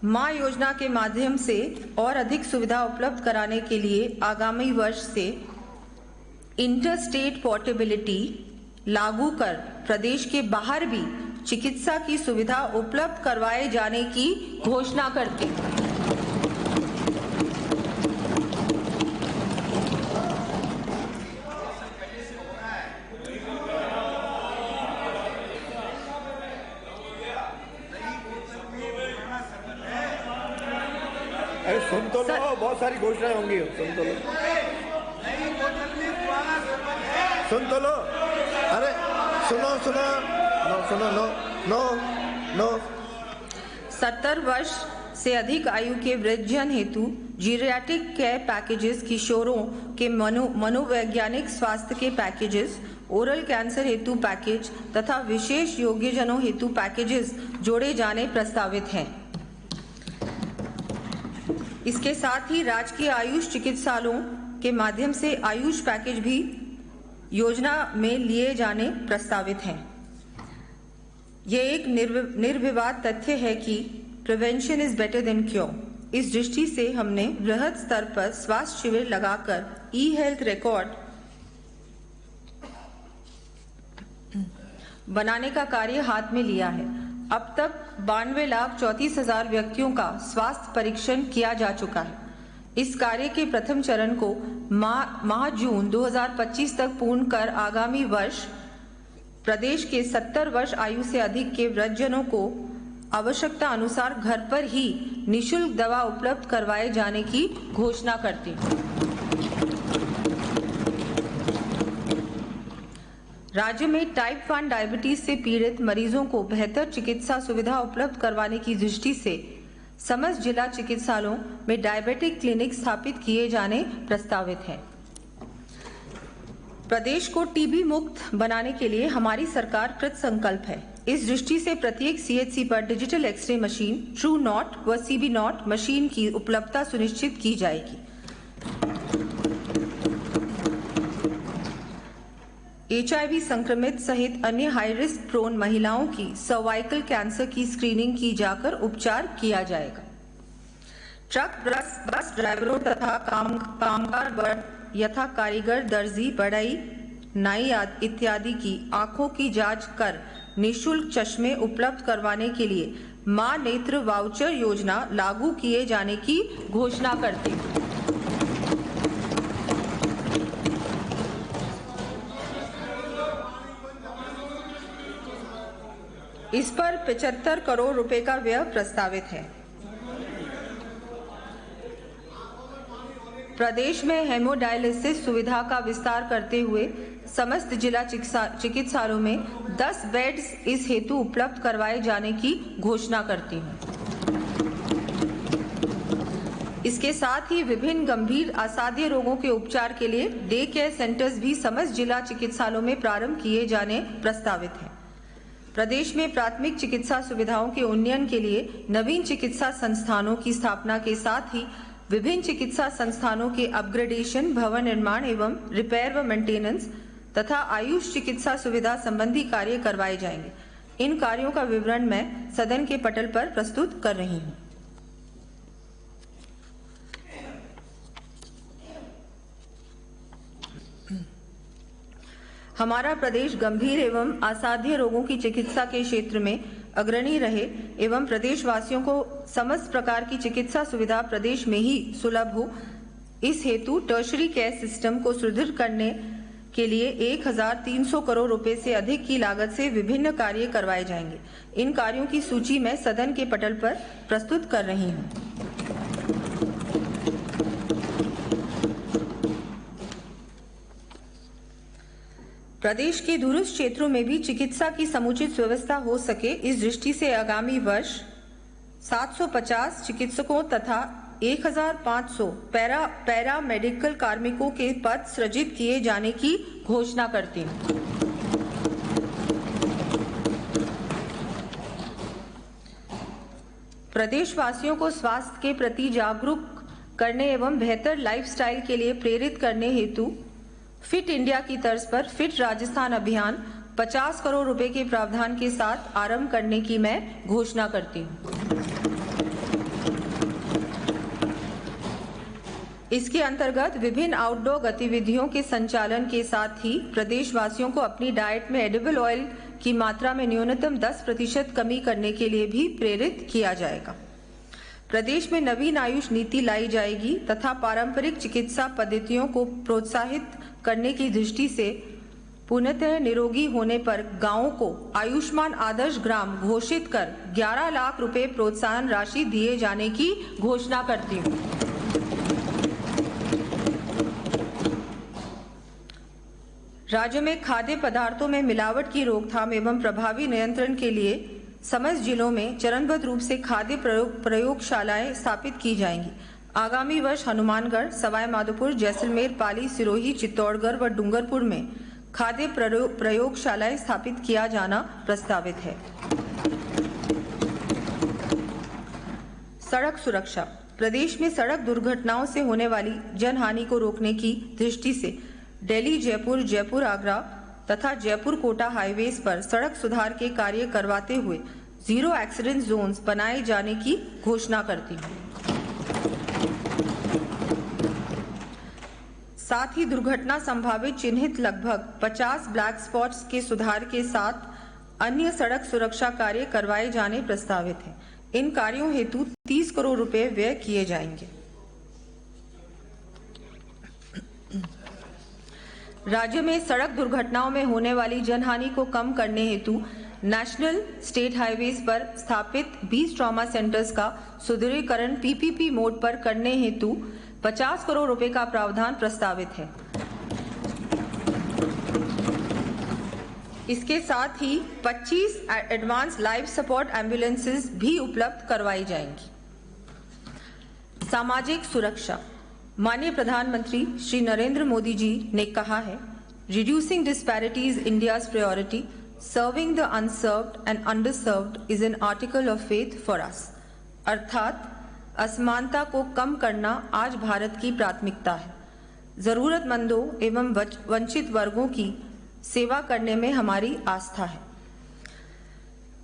माँ योजना के माध्यम से और अधिक सुविधा उपलब्ध कराने के लिए आगामी वर्ष से इंटर स्टेट पोर्टेबिलिटी लागू कर प्रदेश के बाहर भी चिकित्सा की सुविधा उपलब्ध करवाए जाने की घोषणा करते हैं। अरे सुन तो लो, बहुत सारी घोषणाएं होंगी, सुन तो लो, सुन तो लो। अरे सुनो सुनो नो सुनो नो नो नो 70 वर्ष से अधिक आयु के वृद्धजन हेतु जीरियाट्रिक केयर पैकेजेस, किशोरों के मनोवैज्ञानिक स्वास्थ्य के पैकेजेस, ओरल कैंसर हेतु पैकेज तथा विशेष योग्यजनों हेतु पैकेजेस जोड़े जाने प्रस्तावित हैं। इसके साथ ही राजकीय आयुष चिकित्सालयों के माध्यम से आयुष पैकेज भी योजना में लिए जाने प्रस्तावित हैं। यह एक निर्विवाद तथ्य है कि prevention is better than cure. इस दृष्टि से हमने बृहद स्तर पर स्वास्थ्य शिविर लगाकर ई हेल्थ रिकॉर्ड बनाने का कार्य हाथ में लिया है। अब तक 92,34,000 व्यक्तियों का स्वास्थ्य परीक्षण किया जा चुका है। इस कार्य के प्रथम चरण को माह जून 2025 तक पूर्ण कर आगामी वर्ष प्रदेश के 70 वर्ष आयु से अधिक के वृद्धजनों को आवश्यकता अनुसार घर पर ही निःशुल्क दवा उपलब्ध करवाए जाने की घोषणा करते हैं। राज्य में टाइप 1 डायबिटीज से पीड़ित मरीजों को बेहतर चिकित्सा सुविधा उपलब्ध करवाने की दृष्टि से समस्त जिला चिकित्सालयों में डायबिटिक क्लिनिक स्थापित किए जाने प्रस्तावित है। प्रदेश को टीबी मुक्त बनाने के लिए हमारी सरकार कृत संकल्प है। इस दृष्टि से प्रत्येक सीएचसी पर digital x-ray machine, Truenat व सीबी नॉट मशीन की उपलब्धता सुनिश्चित की जाएगी। HIV संक्रमित सहित अन्य हाई रिस्क प्रोन महिलाओं की सर्वाइकल कैंसर की स्क्रीनिंग की जाकर उपचार किया जाएगा। ट्रक बस ड्राइवरों तथा कामगार वर्ग यथा कारीगर, दर्जी, बढ़ई, नाई इत्यादि की आंखों की जांच कर निःशुल्क चश्मे उपलब्ध करवाने के लिए मां नेत्र वाउचर योजना लागू किए जाने की घोषणा करते हैं। इस पर 75 करोड़ रुपए का व्यय प्रस्तावित है। प्रदेश में हेमोडायलिसिस सुविधा का विस्तार करते हुए समस्त जिला चिकित्सालयों में 10 बेड्स इस हेतु उपलब्ध करवाए जाने की घोषणा करती हूँ। इसके साथ ही विभिन्न गंभीर असाध्य रोगों के उपचार के लिए डे केयर सेंटर्स भी समस्त जिला चिकित्सालयों में प्रारंभ किए जाने प्रस्तावित हैं। प्रदेश में प्राथमिक चिकित्सा सुविधाओं के उन्नयन के लिए नवीन चिकित्सा संस्थानों की स्थापना के साथ ही विभिन्न चिकित्सा संस्थानों के अपग्रेडेशन, भवन निर्माण एवं रिपेयर व मेंटेनेंस तथा आयुष चिकित्सा सुविधा संबंधी कार्य करवाए जाएंगे। इन कार्यों का विवरण मैं सदन के पटल पर प्रस्तुत कर रही हूँ। हमारा प्रदेश गंभीर एवं असाध्य रोगों की चिकित्सा के क्षेत्र में अग्रणी रहे एवं प्रदेशवासियों को समस्त प्रकार की चिकित्सा सुविधा प्रदेश में ही सुलभ हो, इस हेतु टर्शरी केयर सिस्टम को सुदृढ़ करने के लिए 1,300 करोड़ रुपए से अधिक की लागत से विभिन्न कार्य करवाए जाएंगे। इन कार्यों की सूची मैं सदन के पटल पर प्रस्तुत कर रही हूँ। प्रदेश के दूरस्थ क्षेत्रों में भी चिकित्सा की समुचित व्यवस्था हो सके, इस दृष्टि से आगामी वर्ष 750 चिकित्सकों तथा 1,500 पैरा मेडिकल कार्मिकों के पद सृजित किए जाने की घोषणा करती हूँ। प्रदेशवासियों को स्वास्थ्य के प्रति जागरूक करने एवं बेहतर लाइफस्टाइल के लिए प्रेरित करने हेतु फिट इंडिया की तर्ज पर फिट राजस्थान अभियान 50 करोड़ रुपए के प्रावधान के साथ आरंभ करने की मैं घोषणा करती हूँ। इसके अंतर्गत विभिन्न आउटडोर गतिविधियों के संचालन के साथ ही प्रदेशवासियों को अपनी डाइट में एडिबल ऑयल की मात्रा में न्यूनतम 10% कमी करने के लिए भी प्रेरित किया जाएगा। प्रदेश में नवीन आयुष नीति लाई जाएगी तथा पारंपरिक चिकित्सा पद्धतियों को प्रोत्साहित करने की दृष्टि से पूर्णतः निरोगी होने पर गांवों को आयुष्मान आदर्श ग्राम घोषित कर 11 लाख रुपए प्रोत्साहन राशि दिए जाने की घोषणा करती हूँ। राज्य में खाद्य पदार्थों में मिलावट की रोकथाम एवं प्रभावी नियंत्रण के लिए समस्त जिलों में चरणबद्ध रूप से खाद्य प्रयोगशालाएं स्थापित की जाएंगी। आगामी वर्ष हनुमानगढ़, सवाई माधोपुर, जैसलमेर, पाली, सिरोही, चित्तौड़गढ़ व डूंगरपुर में खाद्य प्रयोगशालाएं स्थापित किया जाना प्रस्तावित है। सड़क सुरक्षा। प्रदेश में सड़क दुर्घटनाओं से होने वाली जनहानि को रोकने की दृष्टि से दिल्ली जयपुर, जयपुर आगरा तथा जयपुर कोटा हाईवेज पर सड़क सुधार के कार्य करवाते हुए 0 एक्सीडेंट जोन्स बनाए जाने की घोषणा करती हूँ। साथ ही दुर्घटना संभावित चिन्हित लगभग 50 ब्लैक स्पॉट्स के सुधार के साथ अन्य सड़क सुरक्षा कार्य करवाए जाने प्रस्तावित हैं। इन कार्यों हेतु 30 करोड़ रुपए व्यय किए जाएंगे। राज्य में सड़क दुर्घटनाओं में होने वाली जनहानि को कम करने हेतु नेशनल स्टेट हाईवेज पर स्थापित 20 ट्रॉमा सेंटर्स का सुदृढ़ीकरण पीपीपी मोड पर करने हेतु 50 करोड़ रुपए का प्रावधान प्रस्तावित है। इसके साथ ही 25 एडवांस लाइफ सपोर्ट एम्बुलेंसेस भी उपलब्ध करवाई जाएंगी। सामाजिक सुरक्षा। माननीय प्रधानमंत्री श्री नरेंद्र मोदी जी ने कहा है, reducing disparities India's priority, serving the unserved and underserved is an article of faith for us. अर्थात असमानता को कम करना आज भारत की प्राथमिकता है। जरूरतमंदों एवं वंचित वर्गों की सेवा करने में हमारी आस्था है।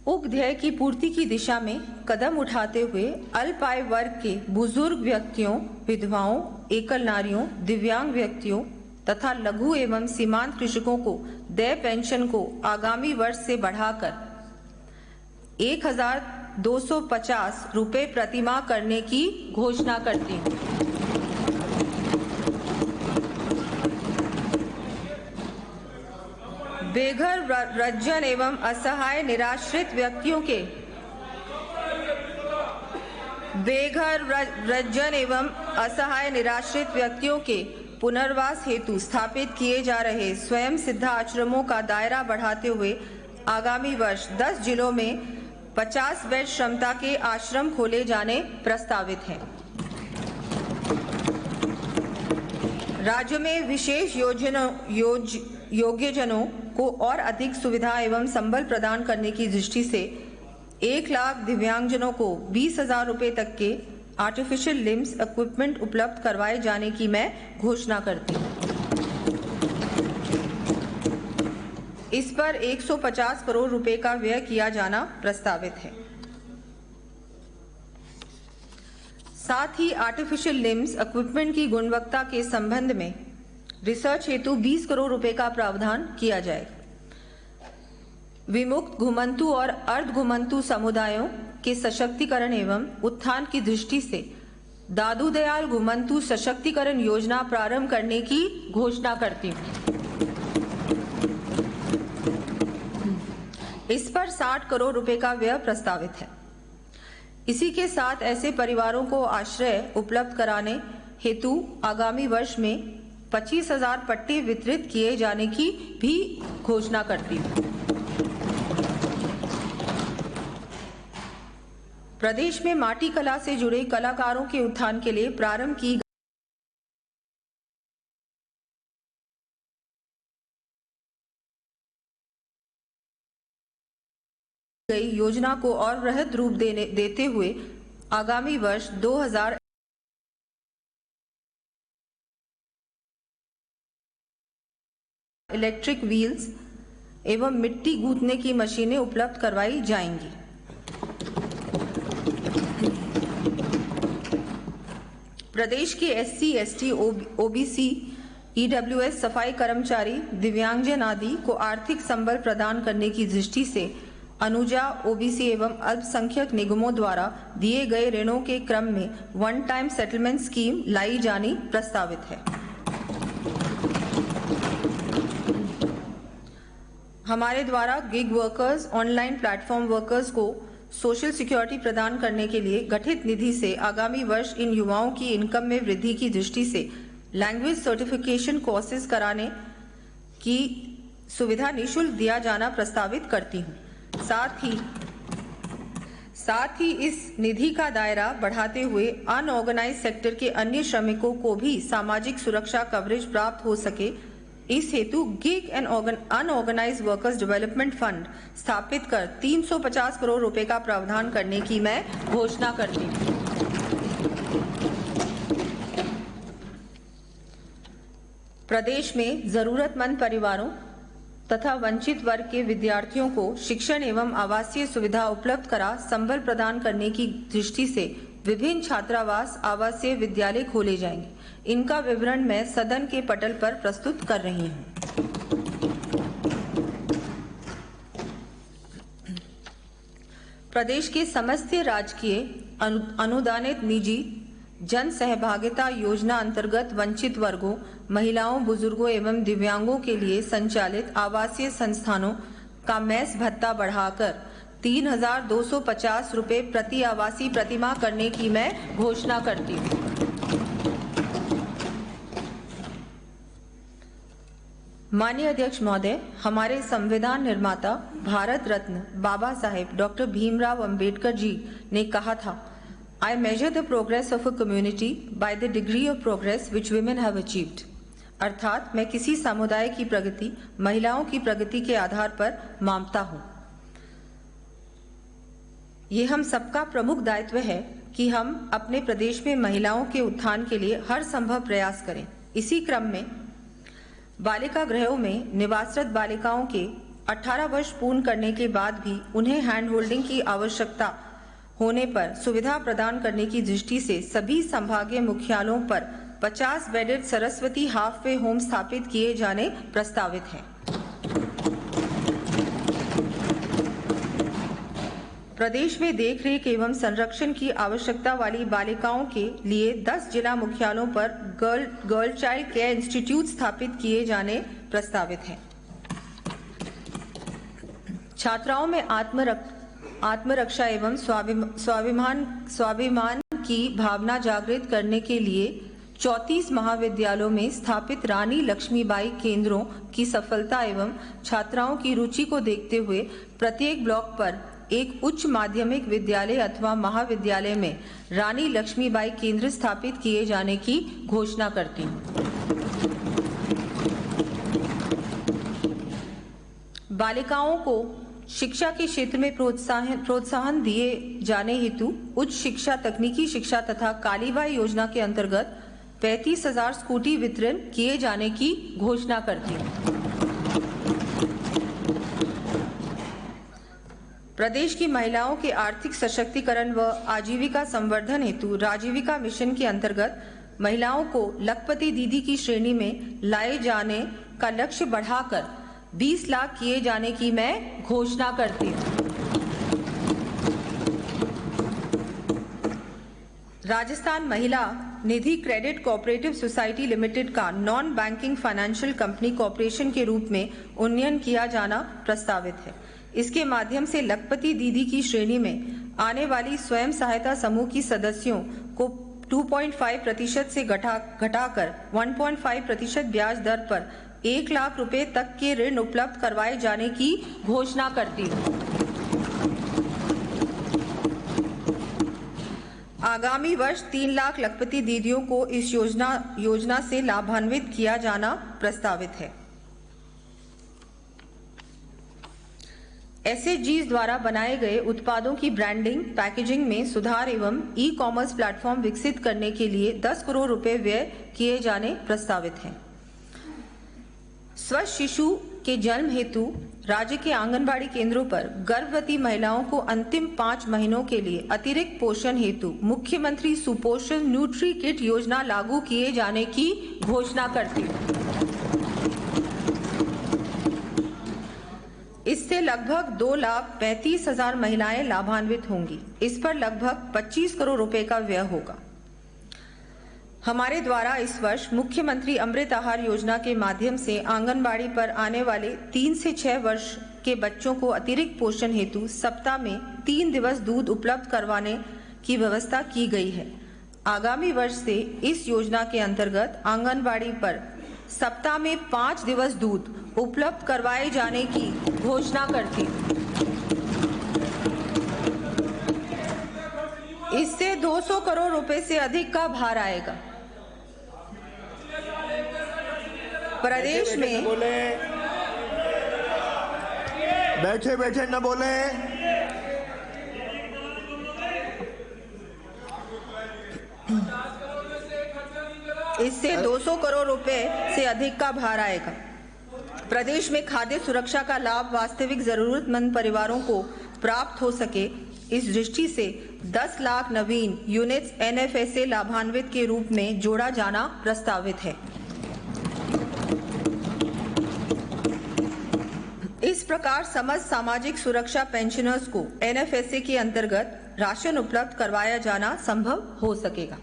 उक्त ध्येय की पूर्ति की दिशा में कदम उठाते हुए अल्प आय वर्ग के बुजुर्ग व्यक्तियों, विधवाओं, एकल नारियों, दिव्यांग व्यक्तियों तथा लघु एवं सीमांत कृषकों को देय पेंशन को आगामी वर्ष से बढ़ाकर 1250 रुपए प्रतिमाह करने की घोषणा करती हूँ। बेघर, वृद्धजन एवं असहाय निराश्रित व्यक्तियों के पुनर्वास हेतु स्थापित किए जा रहे स्वयं सिद्धा आश्रमों का दायरा बढ़ाते हुए आगामी वर्ष 10 जिलों में 50 बेड क्षमता के आश्रम खोले जाने प्रस्तावित हैं। राज्य में विशेष योग्यजनों को और अधिक सुविधा एवं संबल प्रदान करने की दृष्टि से 1 लाख दिव्यांगजनों को 20,000 रुपए तक के आर्टिफिशियल लिम्स इक्विपमेंट उपलब्ध करवाए जाने की मैं घोषणा करती हूँ। इस पर 150 करोड़ रुपए का व्यय किया जाना प्रस्तावित है। साथ ही आर्टिफिशियल लिम्स इक्विपमेंट की गुणवत्ता के संबंध में रिसर्च हेतु 20 करोड़ रुपए का प्रावधान किया जाएगा। विमुक्त घुमंतु और अर्ध घुमंतु समुदायों के सशक्तिकरण एवं उत्थान की दृष्टि से दादू दयाल घुमंतु सशक्तिकरण योजना प्रारंभ करने की घोषणा करती हूँ। इस पर 60 करोड़ रुपए का व्यय प्रस्तावित है। इसी के साथ ऐसे परिवारों को आश्रय उपलब्ध कराने हेतु आगामी वर्ष में 25,000 पट्टे वितरित किए जाने की भी घोषणा करती हूँ। प्रदेश में माटी कला से जुड़े कलाकारों के उत्थान के लिए प्रारंभ की गई योजना को और वृहद रूप देते हुए आगामी वर्ष 2000 इलेक्ट्रिक व्हील्स एवं मिट्टी गूंथने की मशीनें उपलब्ध करवाई जाएंगी। प्रदेश के SC, ST, OBC, EWS सफाई कर्मचारी, दिव्यांगजन आदि को आर्थिक संबल प्रदान करने की दृष्टि से अनुजा, OBC एवं अल्पसंख्यक निगमों द्वारा दिए गए ऋणों के क्रम में वन टाइम सेटलमेंट स्कीम लाई जानी प्रस्तावित है। हमारे द्वारा gig workers, online platform workers को सोशल सिक्योरिटी प्रदान करने के लिए गठित निधि से आगामी वर्ष इन युवाओं की इनकम में वृद्धि की दृष्टि से लैंग्वेज सर्टिफिकेशन कोर्सेज कराने की सुविधा निःशुल्क दिया जाना प्रस्तावित करती हूँ। साथ ही इस निधि का दायरा बढ़ाते हुए अनऑर्गेनाइज सेक्टर के अन्य श्रमिकों को भी सामाजिक सुरक्षा कवरेज प्राप्त हो सके, इस हेतु gig and unorganised workers development fund स्थापित कर 350 करोड़ रुपए का प्रावधान करने की मैं घोषणा करती हूँ। प्रदेश में जरूरतमंद परिवारों तथा वंचित वर्ग के विद्यार्थियों को शिक्षण एवं आवासीय सुविधा उपलब्ध करा संबल प्रदान करने की दृष्टि से विभिन्न छात्रावास आवासीय विद्यालय खोले जाएंगे। इनका विवरण मैं सदन के पटल पर प्रस्तुत कर रही हूँ। प्रदेश के समस्त राजकीय अनुदानित निजी जन सहभागिता योजना अंतर्गत वंचित वर्गों, महिलाओं, बुजुर्गों एवं दिव्यांगों के लिए संचालित आवासीय संस्थानों का मेस भत्ता बढ़ाकर 3,250 रुपए प्रति आवासीय प्रतिमाह करने की मैं घोषणा करती हूँ। माननीय अध्यक्ष महोदय, हमारे संविधान निर्माता भारत रत्न बाबा साहेब डॉक्टर भीमराव अंबेडकर जी ने कहा था, I measure the progress of a community by the degree of progress which women have achieved। अर्थात मैं किसी समुदाय की प्रगति महिलाओं की प्रगति के आधार पर मापता हूँ। ये हम सबका प्रमुख दायित्व है कि हम अपने प्रदेश में महिलाओं के उत्थान के लिए हर संभव प्रयास करें। इसी क्रम में बालिका गृहों में निवासरत बालिकाओं के 18 वर्ष पूर्ण करने के बाद भी उन्हें हैंड होल्डिंग की आवश्यकता होने पर सुविधा प्रदान करने की दृष्टि से सभी संभागीय मुख्यालयों पर 50 bedded Saraswati half way home स्थापित किए जाने प्रस्तावित हैं। प्रदेश में देखरेख एवं संरक्षण की आवश्यकता वाली बालिकाओं के लिए 10 जिला मुख्यालयों पर गर्ल चाइल्ड केयर इंस्टीट्यूट स्थापित किए जाने प्रस्तावित हैं। छात्राओं में आत्मरक्षा एवं स्वाभिमान की भावना जागृत करने के लिए 34 महाविद्यालयों में स्थापित रानी लक्ष्मीबाई केंद्रों की सफलता एवं छात्राओं की रुचि को देखते हुए प्रत्येक ब्लॉक पर एक उच्च माध्यमिक विद्यालय अथवा महाविद्यालय में रानी लक्ष्मीबाई केंद्र स्थापित किए जाने की घोषणा करती हूँ। बालिकाओं को शिक्षा के क्षेत्र में प्रोत्साहन दिए जाने हेतु उच्च शिक्षा, तकनीकी शिक्षा तथा कालीबाई योजना के अंतर्गत 35,000 स्कूटी वितरण किए जाने की घोषणा करती हूँ। प्रदेश की महिलाओं के आर्थिक सशक्तिकरण व आजीविका संवर्धन हेतु राजीविका मिशन के अंतर्गत महिलाओं को लखपति दीदी की श्रेणी में लाए जाने का लक्ष्य बढ़ाकर 20 लाख किए जाने की मैं घोषणा करती हूँ। राजस्थान महिला निधि क्रेडिट कोऑपरेटिव सोसाइटी लिमिटेड का non banking financial company corporation के रूप में उन्नयन किया जाना प्रस्तावित है। इसके माध्यम से लखपति दीदी की श्रेणी में आने वाली स्वयं सहायता समूह की सदस्यों को 2.5% से घटाकर 1.5% ब्याज दर पर 1 लाख रुपए तक के ऋण उपलब्ध करवाए जाने की घोषणा करती हूँ। आगामी वर्ष 3 लाख लखपति दीदियों को इस योजना से लाभान्वित किया जाना प्रस्तावित है। SHGs द्वारा बनाए गए उत्पादों की ब्रांडिंग, पैकेजिंग में सुधार एवं ई-कॉमर्स प्लेटफॉर्म विकसित करने के लिए 10 करोड़ रुपए व्यय किए जाने प्रस्तावित हैं। स्वस्थ शिशु के जन्म हेतु राज्य के आंगनबाड़ी केंद्रों पर गर्भवती महिलाओं को अंतिम 5 महीनों के लिए अतिरिक्त पोषण हेतु मुख्यमंत्री सुपोषण न्यूट्री किट योजना लागू किए जाने की घोषणा करती हूँ। इससे लगभग 2,35,000 महिलाएं लाभान्वित होंगी। इस पर लगभग 25 करोड़ रुपए का व्यय होगा। हमारे द्वारा इस वर्ष मुख्यमंत्री अमृत आहार योजना के माध्यम से आंगनबाड़ी पर आने वाले 3 से 6 वर्ष के बच्चों को अतिरिक्त पोषण हेतु सप्ताह में 3 दिवस दूध उपलब्ध करवाने की व्यवस्था की गई है। आगामी वर्ष से इस योजना के अंतर्गत आंगनबाड़ी पर सप्ताह में 5 दिवस दूध उपलब्ध करवाए जाने की घोषणा करती हूँ। इससे 200 करोड़ रुपए से अधिक का भार आएगा। प्रदेश में बैठे बैठे न बोले। इससे 200 करोड़ रुपए से अधिक का भार आएगा। प्रदेश में खाद्य सुरक्षा का लाभ वास्तविक जरूरतमंद परिवारों को प्राप्त हो सके, इस दृष्टि से 10 लाख नवीन यूनिट्स NFSA लाभान्वित के रूप में जोड़ा जाना प्रस्तावित है। इस प्रकार समस्त सामाजिक सुरक्षा पेंशनर्स को NFSA के अंतर्गत राशन उपलब्ध करवाया जाना संभव हो सकेगा।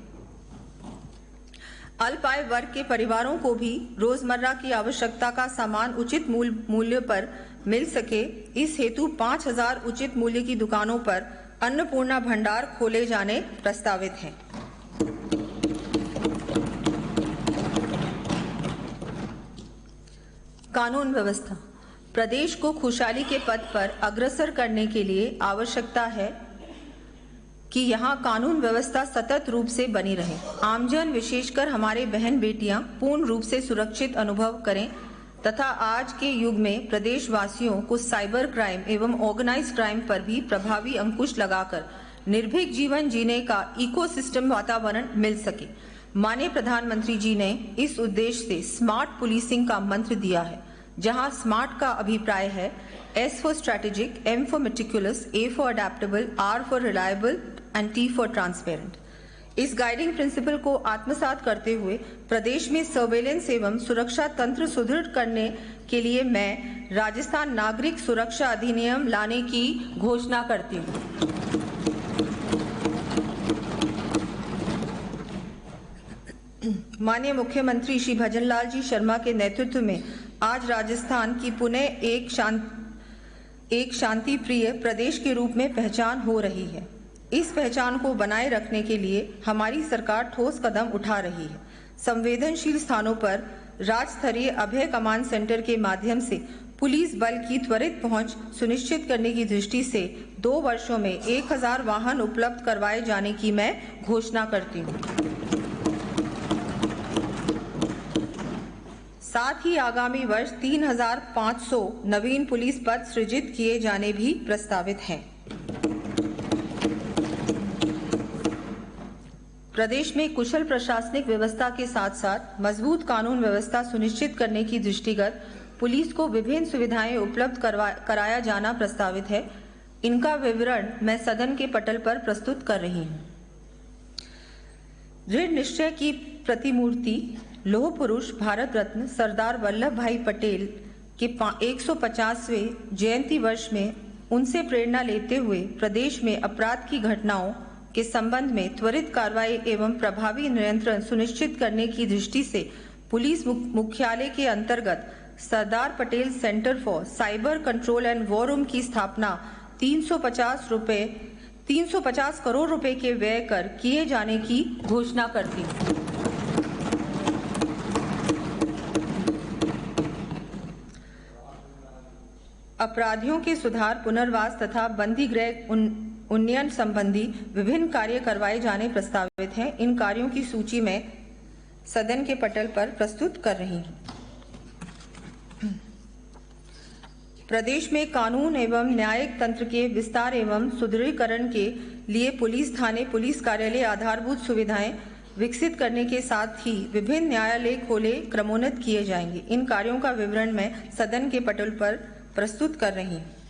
अल्प आय वर्ग के परिवारों को भी रोजमर्रा की आवश्यकता का सामान उचित मूल्य पर मिल सके, इस हेतु 5,000 उचित मूल्य की दुकानों पर अन्नपूर्णा भंडार खोले जाने प्रस्तावित हैं। कानून व्यवस्था। प्रदेश को खुशहाली के पथ पर अग्रसर करने के लिए आवश्यकता है कि यहाँ कानून व्यवस्था सतत रूप से बनी रहे। आमजन विशेषकर हमारे बहन बेटियां पूर्ण रूप से सुरक्षित अनुभव करें तथा आज के युग में प्रदेशवासियों को साइबर क्राइम एवं ऑर्गेनाइज्ड क्राइम पर भी प्रभावी अंकुश लगाकर निर्भीक जीवन जीने का इकोसिस्टम वातावरण मिल सके। माननीय प्रधानमंत्री जी ने इस उद्देश्य से स्मार्ट पुलिसिंग का मंत्र दिया है, जहां स्मार्ट का अभिप्राय है S for strategic, M for meticulous, A for adaptable, R for reliable and T for transparent। इस गाइडिंग प्रिंसिपल को आत्मसात करते हुए प्रदेश में सर्वेलेंस एवं सुरक्षा तंत्र सुदृढ़ करने के लिए मैं राजस्थान नागरिक सुरक्षा अधिनियम लाने की घोषणा करती हूँ। माननीय मुख्यमंत्री श्री भजनलाल जी शर्मा के नेतृत्व में आज राजस्थान की पुनः एक शांति प्रिय प्रदेश के रूप में पहचान हो रही है। इस पहचान को बनाए रखने के लिए हमारी सरकार ठोस कदम उठा रही है। संवेदनशील स्थानों पर राज्य स्तरीय अभय कमांड सेंटर के माध्यम से पुलिस बल की त्वरित पहुंच सुनिश्चित करने की दृष्टि से 2 वर्षों में 1000 वाहन उपलब्ध करवाए जाने की मैं घोषणा करती हूँ। साथ ही आगामी वर्ष 3500 नवीन पुलिस पद सृजित किए जाने भी प्रस्तावित हैं। प्रदेश में कुशल प्रशासनिक व्यवस्था के साथ साथ मजबूत कानून व्यवस्था सुनिश्चित करने की दृष्टिगत पुलिस को विभिन्न सुविधाएं उपलब्ध कराया जाना प्रस्तावित है। इनका विवरण मैं सदन के पटल पर प्रस्तुत कर रही हूं। दृढ़ निश्चय की प्रतिमूर्ति लौह पुरुष भारत रत्न सरदार वल्लभ भाई पटेल के 150वें जयंती वर्ष में उनसे प्रेरणा लेते हुए प्रदेश में अपराध की घटनाओं के संबंध में त्वरित कार्रवाई एवं प्रभावी नियंत्रण सुनिश्चित करने की दृष्टि से पुलिस मुख्यालय के अंतर्गत Sardar Patel centre for cyber control and war room की स्थापना 350 करोड़ रुपए के व्यय कर किए जाने की घोषणा करती हूँ। अपराधियों के सुधार, पुनर्वास तथा बंदी गृह उन्नयन संबंधी विभिन्न कार्य करवाए जाने प्रस्तावित हैं। इन कार्यों की सूची में सदन के पटल पर प्रस्तुत कर रही हूं। प्रदेश में कानून एवं न्यायिक तंत्र के विस्तार एवं सुदृढ़ीकरण के लिए पुलिस थाने, पुलिस कार्यालय, आधारभूत सुविधाएं, विकसित करने के साथ ही विभिन्न न्यायालय खोले क्रमोन्नत किए जाएंगे। इन कार्यों का विवरण मैं सदन के पटल पर प्रस्तुत कर रही हूँ।